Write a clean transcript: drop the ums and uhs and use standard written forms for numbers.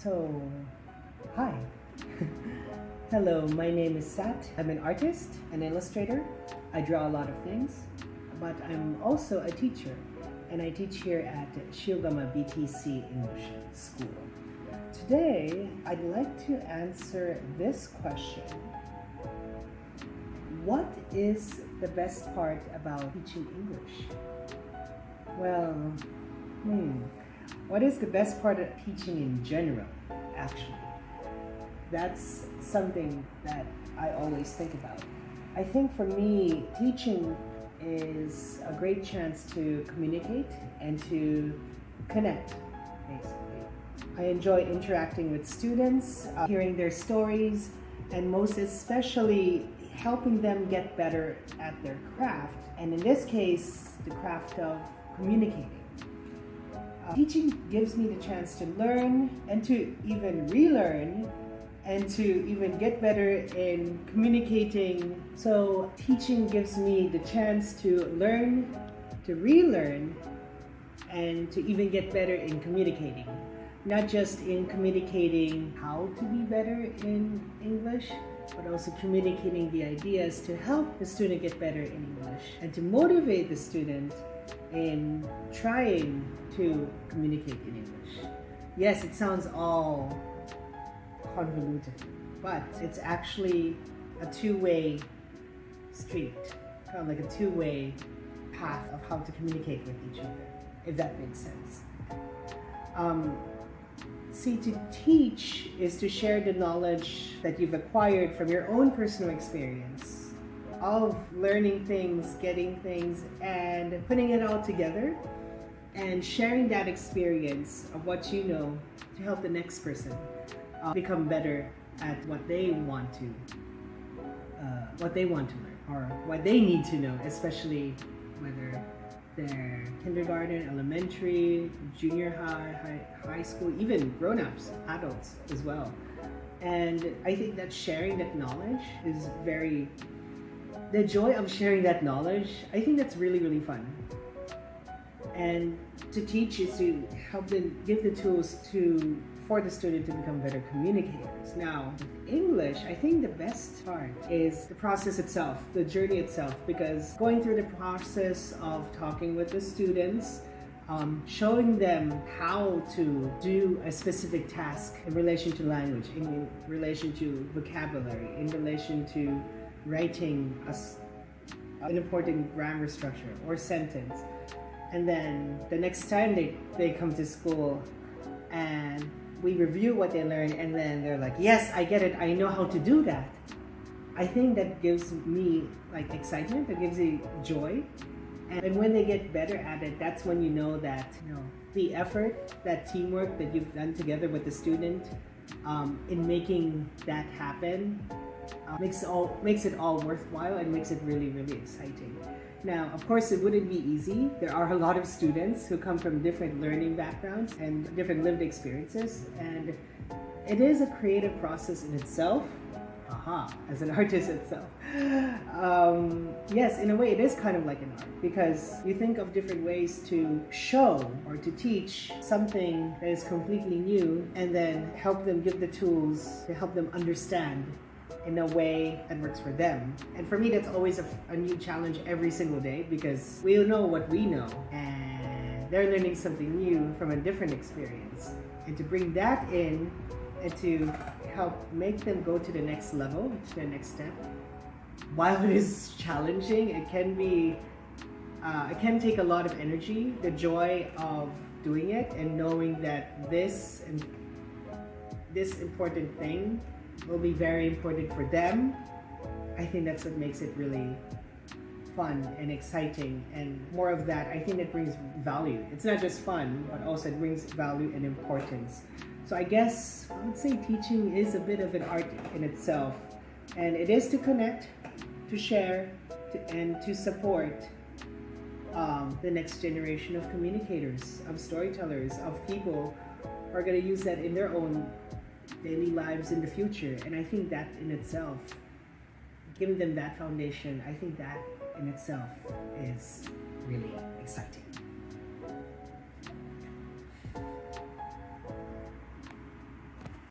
So, hi. Hello, my name is Sat. I'm an artist, an illustrator. I draw a lot of things, but I'm also a teacher, and I teach here at Shiogama BTC English School. Today, I'd like to answer this question. What is the best part about teaching English? Well, what is the best part of teaching in general, actually? That's something that I always think about. I think for me, teaching is a great chance to communicate and to connect, basically. I enjoy interacting with students, hearing their stories, and most especially helping them get better at their craft, and in this case, the craft of communicating. Teaching gives me the chance to learn and to even relearn and to even get better in communicating. So teaching gives me the chance to learn, to relearn, and to even get better in communicating. Not just in communicating how to be better in English, but also communicating the ideas to help the student get better in English and to motivate the student in trying to communicate in English. Yes, it sounds all convoluted, but it's actually a two-way street, kind of like a two-way path of how to communicate with each other, if that makes sense. To teach is to share the knowledge that you've acquired from your own personal experience of learning things, getting things, and putting it all together and sharing that experience of what you know to help the next person become better at what they want to learn or what they need to know, especially whether they're kindergarten, elementary, junior high school, even grown-ups, adults as well. And I think that sharing that knowledge is the joy of sharing that knowledge, I think that's really, really fun. And to teach is to help them give the tools for the student to become better communicators. Now, with English, I think the best part is the process itself, the journey itself, because going through the process of talking with the students, showing them how to do a specific task in relation to language, in relation to vocabulary, in relation to writing an important grammar structure or sentence. And then the next time they come to school and we review what they learned, and then they're like, yes, I get it, I know how to do that. I think that gives me like excitement, that gives me joy. And when they get better at it, that's when you know that the effort, that teamwork that you've done together with the student in making that happen makes it all worthwhile and makes it really, really exciting. Now, of course, it wouldn't be easy. There are a lot of students who come from different learning backgrounds and different lived experiences, and it is a creative process in itself. As an artist itself. Yes, in a way, it is kind of like an art, because you think of different ways to show or to teach something that is completely new, and then help them, give the tools to help them understand in a way that works for them. And for me, that's always a new challenge every single day, because we know what we know and they're learning something new from a different experience. And to bring that in and to help make them go to the next level, to the next step, while it is challenging, it can take a lot of energy, the joy of doing it and knowing that this important thing will be very important for them. I think that's what makes it really fun and exciting, and more of that, I think it brings value. It's not just fun, but also it brings value and importance. So I guess I would say teaching is a bit of an art in itself, and it is to connect, to share, and to support the next generation of communicators, of storytellers, of people who are going to use that in their own daily lives in the future. And I think that in itself, giving them that foundation, I think that in itself is really exciting.